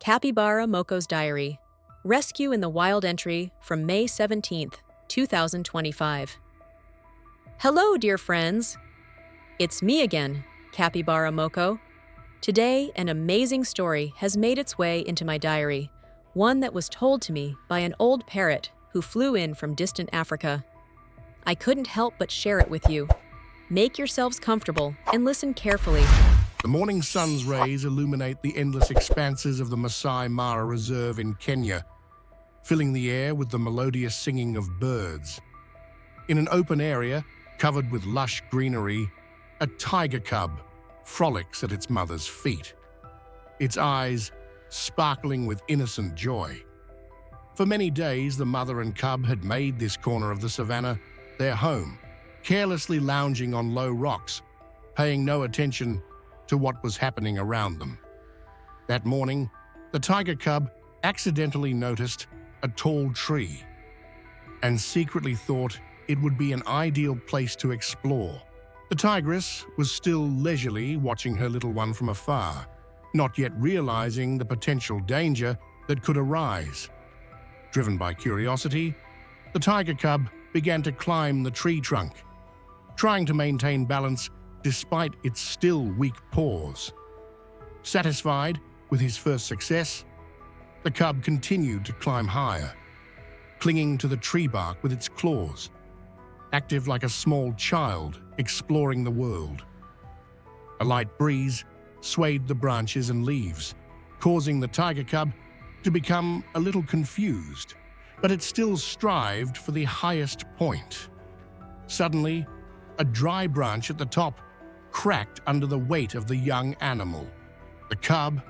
Capybara Moko's Diary. Rescue in the Wild entry from May 17, 2025. Hello, dear friends. It's me again, Capybara Moko. Today, an amazing story has made its way into my diary, one that was told to me by an old parrot who flew in from distant Africa. I couldn't help but share it with you. Make yourselves comfortable and listen carefully. The morning sun's rays illuminate the endless expanses of the Masai Mara Reserve in Kenya, filling the air with the melodious singing of birds. In an open area, covered with lush greenery, a tiger cub frolics at its mother's feet, its eyes sparkling with innocent joy. For many days, the mother and cub had made this corner of the savannah their home, carelessly lounging on low rocks, paying no attention to what was happening around them. That morning, the tiger cub accidentally noticed a tall tree and secretly thought it would be an ideal place to explore. The tigress was still leisurely watching her little one from afar, not yet realizing the potential danger that could arise. Driven by curiosity, the tiger cub began to climb the tree trunk, trying to maintain balance despite its still weak paws. Satisfied with his first success, the cub continued to climb higher, clinging to the tree bark with its claws, active like a small child exploring the world. A light breeze swayed the branches and leaves, causing the tiger cub to become a little confused, but it still strived for the highest point. Suddenly, a dry branch at the top cracked under the weight of the young animal. The cub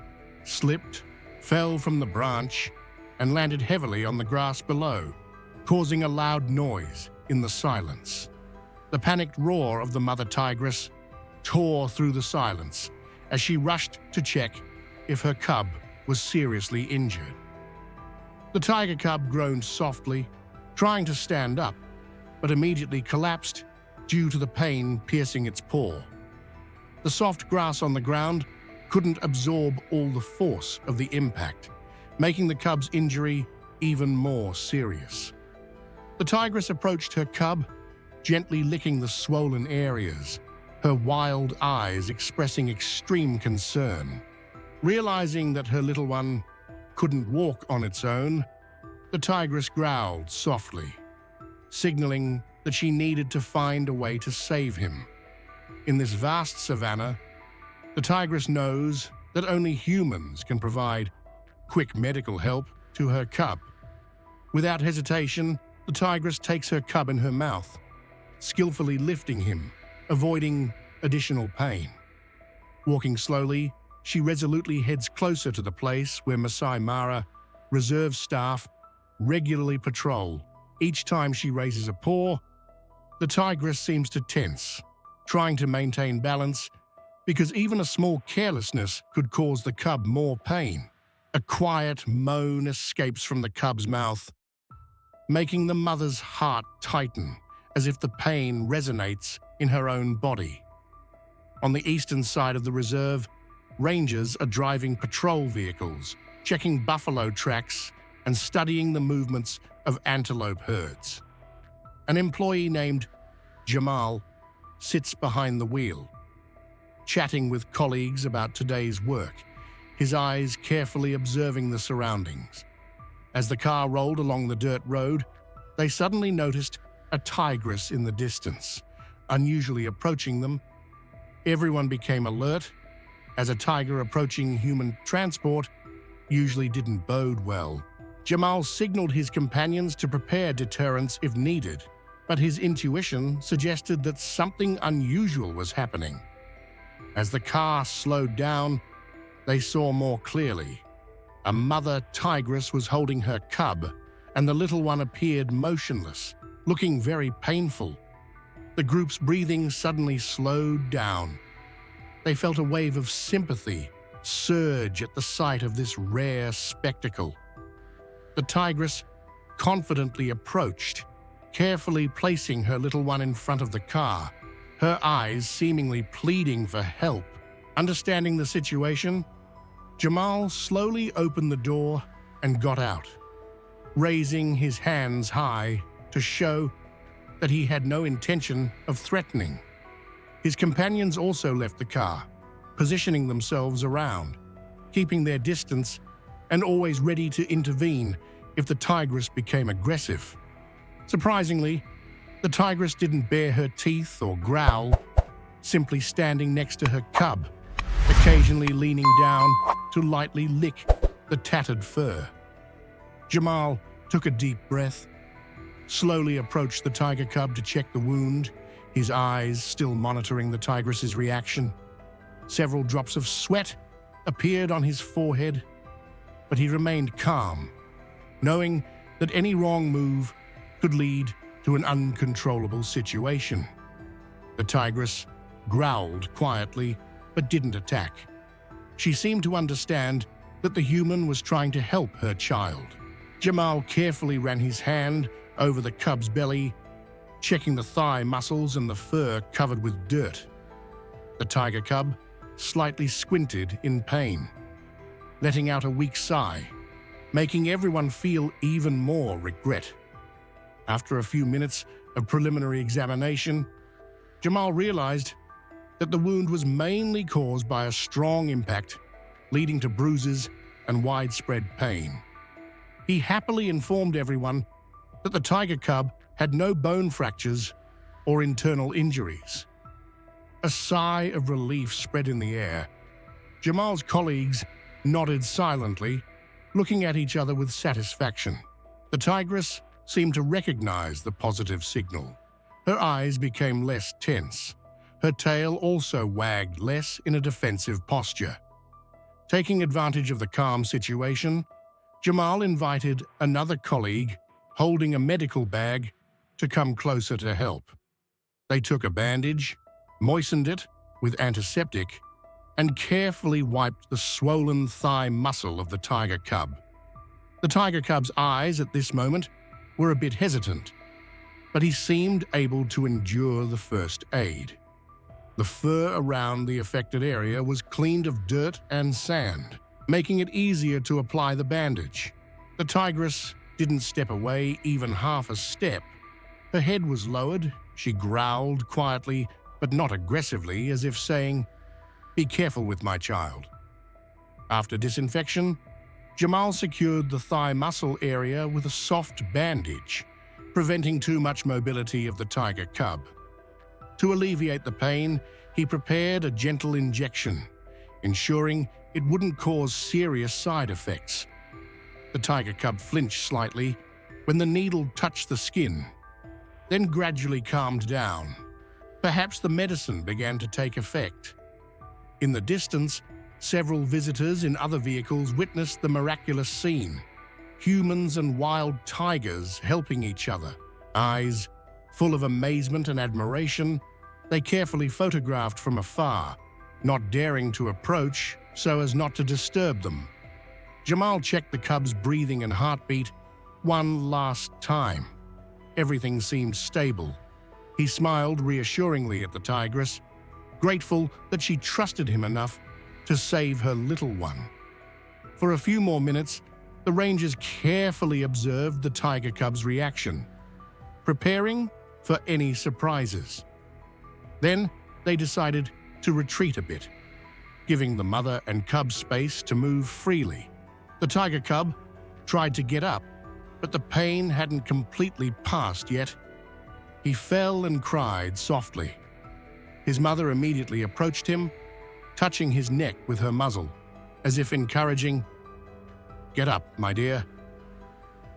slipped, fell from the branch, and landed heavily on the grass below, causing a loud noise in the silence. The panicked roar of the mother tigress tore through the silence as she rushed to check if her cub was seriously injured. The tiger cub groaned softly, trying to stand up, but immediately collapsed due to the pain piercing its paw. The soft grass on the ground couldn't absorb all the force of the impact, making the cub's injury even more serious. The tigress approached her cub, gently licking the swollen areas, her wild eyes expressing extreme concern. Realizing that her little one couldn't walk on its own, the tigress growled softly, signaling that she needed to find a way to save him. In this vast savannah, the tigress knows that only humans can provide quick medical help to her cub. Without hesitation, the tigress takes her cub in her mouth, skillfully lifting him, avoiding additional pain. Walking slowly, she resolutely heads closer to the place where Masai Mara reserve staff regularly patrol. Each time she raises a paw, the tigress seems to tense, trying to maintain balance because even a small carelessness could cause the cub more pain. A quiet moan escapes from the cub's mouth, making the mother's heart tighten as if the pain resonates in her own body. On the eastern side of the reserve, rangers are driving patrol vehicles, checking buffalo tracks and studying the movements of antelope herds. An employee named Jamal sits behind the wheel, chatting with colleagues about today's work, his eyes carefully observing the surroundings. As the car rolled along the dirt road, they suddenly noticed a tigress in the distance, unusually approaching them. Everyone became alert, as a tiger approaching human transport usually didn't bode well. Jamal signaled his companions to prepare deterrence if needed, but his intuition suggested that something unusual was happening. As the car slowed down, they saw more clearly. A mother tigress was holding her cub, and the little one appeared motionless, looking very painful. The group's breathing suddenly slowed down. They felt a wave of sympathy surge at the sight of this rare spectacle. The tigress confidently approached, carefully placing her little one in front of the car, her eyes seemingly pleading for help. Understanding the situation, Jamal slowly opened the door and got out, raising his hands high to show that he had no intention of threatening. His companions also left the car, positioning themselves around, keeping their distance and always ready to intervene if the tigress became aggressive. Surprisingly, the tigress didn't bare her teeth or growl, simply standing next to her cub, occasionally leaning down to lightly lick the tattered fur. Jamal took a deep breath, slowly approached the tiger cub to check the wound, his eyes still monitoring the tigress's reaction. Several drops of sweat appeared on his forehead, but he remained calm, knowing that any wrong move could lead to an uncontrollable situation. The tigress growled quietly, but didn't attack. She seemed to understand that the human was trying to help her child. Jamal carefully ran his hand over the cub's belly, checking the thigh muscles and the fur covered with dirt. The tiger cub slightly squinted in pain, letting out a weak sigh, making everyone feel even more regret. After a few minutes of preliminary examination, Jamal realized that the wound was mainly caused by a strong impact, leading to bruises and widespread pain. He happily informed everyone that the tiger cub had no bone fractures or internal injuries. A sigh of relief spread in the air. Jamal's colleagues nodded silently, looking at each other with satisfaction. The tigress seemed to recognize the positive signal. Her eyes became less tense. Her tail also wagged less in a defensive posture. Taking advantage of the calm situation, Jamal invited another colleague holding a medical bag to come closer to help. They took a bandage, moistened it with antiseptic, and carefully wiped the swollen thigh muscle of the tiger cub. The tiger cub's eyes at this moment were a bit hesitant, but he seemed able to endure the first aid. The fur around the affected area was cleaned of dirt and sand, making it easier to apply the bandage. The tigress didn't step away even half a step. Her head was lowered, she growled quietly but not aggressively, as if saying, "Be careful with my child." After disinfection, Jamal secured the thigh muscle area with a soft bandage, preventing too much mobility of the tiger cub. To alleviate the pain, he prepared a gentle injection, ensuring it wouldn't cause serious side effects. The tiger cub flinched slightly when the needle touched the skin, then gradually calmed down. Perhaps the medicine began to take effect. In the distance, several visitors in other vehicles witnessed the miraculous scene. Humans and wild tigers helping each other. Eyes full of amazement and admiration, they carefully photographed from afar, not daring to approach so as not to disturb them. Jamal checked the cub's breathing and heartbeat one last time. Everything seemed stable. He smiled reassuringly at the tigress, grateful that she trusted him enough to save her little one. For a few more minutes, the rangers carefully observed the tiger cub's reaction, preparing for any surprises. Then they decided to retreat a bit, giving the mother and cub space to move freely. The tiger cub tried to get up, but the pain hadn't completely passed yet. He fell and cried softly. His mother immediately approached him, touching his neck with her muzzle, as if encouraging, "Get up, my dear."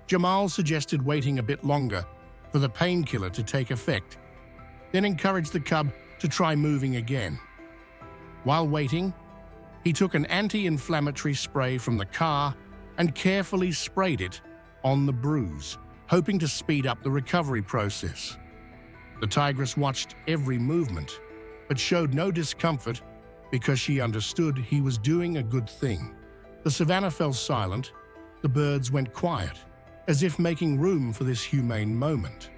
Jamal suggested waiting a bit longer for the painkiller to take effect, then encouraged the cub to try moving again. While waiting, he took an anti-inflammatory spray from the car and carefully sprayed it on the bruise, hoping to speed up the recovery process. The tigress watched every movement, but showed no discomfort because she understood he was doing a good thing. The savannah fell silent, the birds went quiet, as if making room for this humane moment.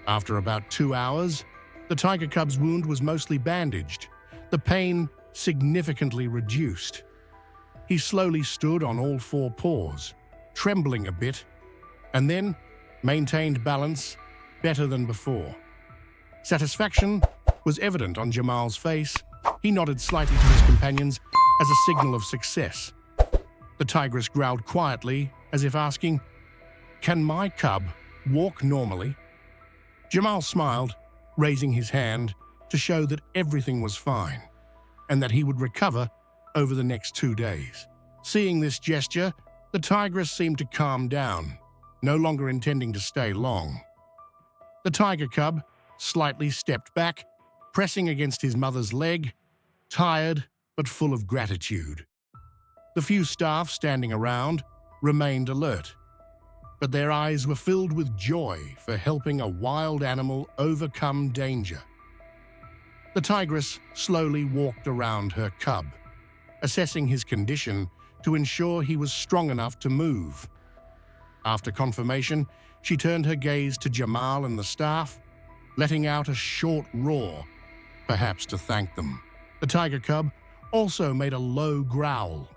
After about 2 hours, the tiger cub's wound was mostly bandaged, the pain significantly reduced. He slowly stood on all four paws, trembling a bit, and then maintained balance better than before. Satisfaction was evident on Jamal's face. He nodded slightly to his companions as a signal of success. The tigress growled quietly, as if asking, "Can my cub walk normally?" Jamal smiled, raising his hand to show that everything was fine and that he would recover over the next 2 days. Seeing this gesture, the tigress seemed to calm down, no longer intending to stay long. The tiger cub slightly stepped back, pressing against his mother's leg, tired but full of gratitude. The few staff standing around remained alert, but their eyes were filled with joy for helping a wild animal overcome danger. The tigress slowly walked around her cub, assessing his condition to ensure he was strong enough to move. After confirmation, she turned her gaze to Jamal and the staff, letting out a short roar, perhaps to thank them. The tiger cub also made a low growl,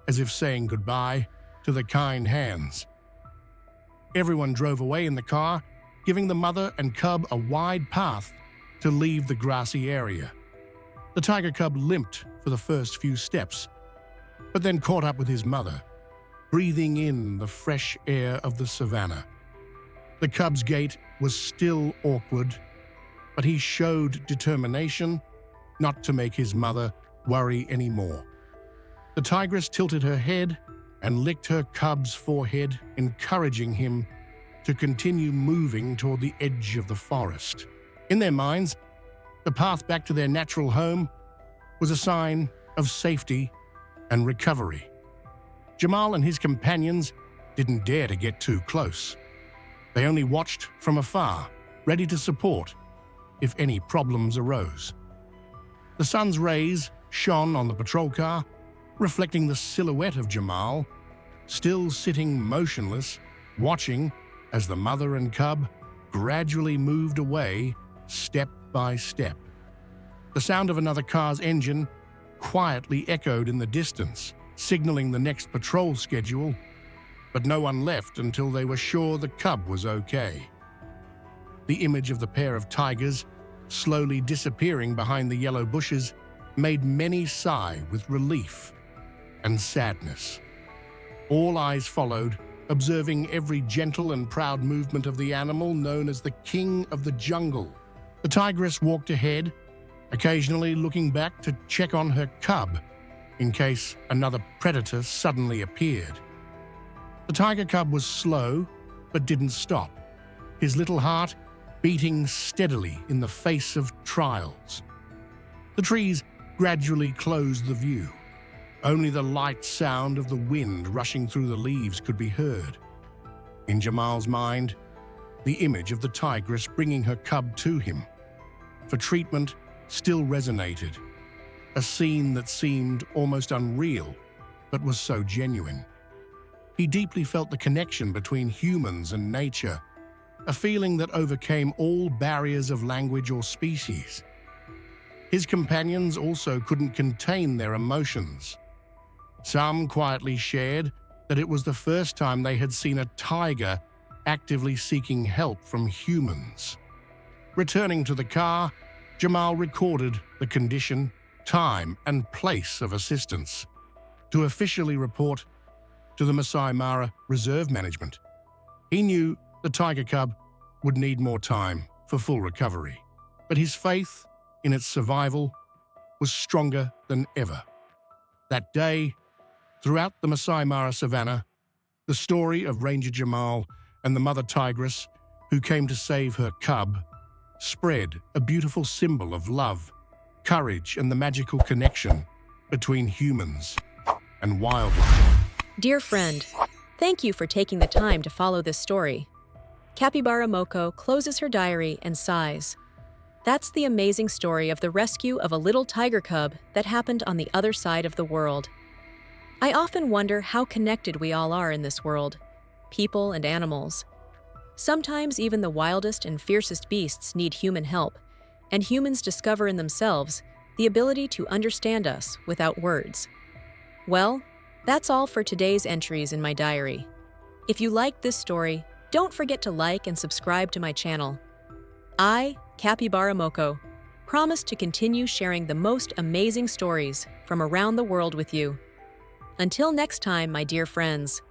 as if saying goodbye to the kind hands. Everyone drove away in the car, giving the mother and cub a wide path to leave the grassy area. The tiger cub limped for the first few steps, but then caught up with his mother, breathing in the fresh air of the savannah. The cub's gait was still awkward, but he showed determination not to make his mother worry anymore. The tigress tilted her head and licked her cub's forehead, encouraging him to continue moving toward the edge of the forest. In their minds, the path back to their natural home was a sign of safety and recovery. Jamal and his companions didn't dare to get too close. They only watched from afar, ready to support if any problems arose. The sun's rays shone on the patrol car, reflecting the silhouette of Jamal, still sitting motionless, watching as the mother and cub gradually moved away step by step. The sound of another car's engine quietly echoed in the distance, signaling the next patrol schedule, but no one left until they were sure the cub was okay. The image of the pair of tigers slowly disappearing behind the yellow bushes made many sigh with relief and sadness. All eyes followed, observing every gentle and proud movement of the animal known as the king of the jungle. The tigress walked ahead, occasionally looking back to check on her cub in case another predator suddenly appeared. The tiger cub was slow, but didn't stop, his little heart beating steadily in the face of trials. The trees gradually closed the view. Only the light sound of the wind rushing through the leaves could be heard. In Jamal's mind, the image of the tigress bringing her cub to him for treatment still resonated, a scene that seemed almost unreal, but was so genuine. He deeply felt the connection between humans and nature, a feeling that overcame all barriers of language or species. His companions also couldn't contain their emotions. Some quietly shared that it was the first time they had seen a tiger actively seeking help from humans. Returning to the car, Jamal recorded the condition, time, and place of assistance to officially report to the Masai Mara Reserve Management. He knew the tiger cub would need more time for full recovery, but his faith in its survival was stronger than ever. That day, throughout the Masai Mara savannah, the story of Ranger Jamal and the mother tigress who came to save her cub spread, a beautiful symbol of love, courage, and the magical connection between humans and wildlife. Dear friend, thank you for taking the time to follow this story. Capybara Moko closes her diary and sighs. That's the amazing story of the rescue of a little tiger cub that happened on the other side of the world. I often wonder how connected we all are in this world, people and animals. Sometimes even the wildest and fiercest beasts need human help, and humans discover in themselves the ability to understand us without words. Well, that's all for today's entries in my diary. If you liked this story, don't forget to like and subscribe to my channel. I, Capybara Moko, promise to continue sharing the most amazing stories from around the world with you. Until next time, my dear friends.